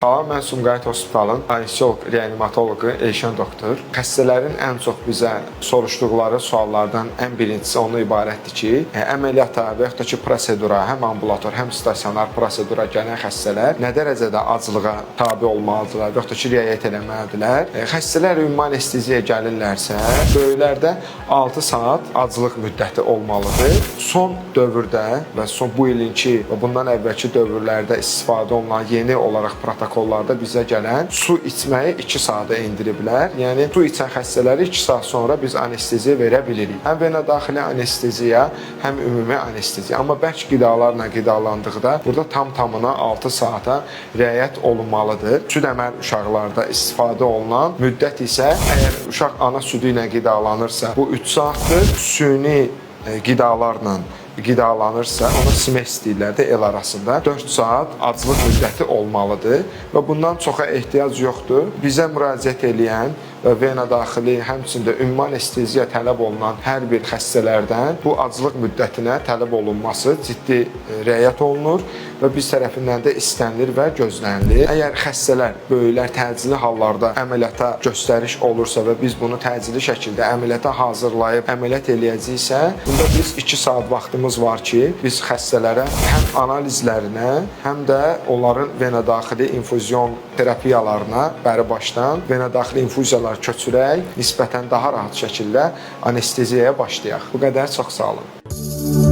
Salam, mən Sumqayıt Hospitalın anesteziyoloq, reanimatoloqu Elşən doktor. Xəstələrin ən çox bizə soruşduqları suallardan ən birincisi onu ibarətdir ki, əməliyyata və yaxud da ki, prosedura, həm ambulator, həm stasionar prosedura gələn xəstələr nə dərəcədə acılığa tabe olmalıdırlar və yaxud da ki, riayət eləməlidirlər. Xəstələr ümumi anesteziyaya gəlirlərsə, böyüklərdə 6 saat acılıq müddəti olmalıdır. Son dövrdə və bu ilinki və bundan əvvəlki dövrlərdə istifadə olunan yeni olaraq protokollarda bizə gələn su içməyi 2 saata indiriblər. Yəni su içən xəstələri 2 saat sonra biz anesteziya verə bilirik. Həm vena daxili anesteziya, həm ümumi anesteziya. Amma bərk qidalarla qidalandıqda burada tam-tamına 6 saata riayət olunmalıdır. Süd əmər uşaqlarda istifadə olunan müddət isə əgər uşaq ana südü ilə qidalanırsa bu 3 saatdır. Süni qidalarla qidalanırsa, ona SMEX deyirlər də el arasında 4 saat aclıq müddəti olmalıdır və bundan çoxa ehtiyac yoxdur. Bizə müraciət edən və vena daxili, həmçində ümumi anesteziya tələb olunan hər bir xəstələrdən bu aclıq müddətinə tələb olunması ciddi riayət olunur və biz tərəfindən də istənilir və gözlənilir. Əgər xəstələr, böyüklər təcili hallarda əməliyyata göstəriş olursa və biz bunu təcili şəkildə əməliyyata hazırlayıb əməliyyat eləyəcəksə, bunda biz 2 saat vaxtımız var ki, biz xəstələrə həm analizlərinə, həm də onların vena daxili infuzion terapiyalarına bəri başdan vena daxili infuziyalar köçürək, nisbətən daha rahat şəkildə anesteziyaya başlayaq. Bu qədər, çox sağ olun.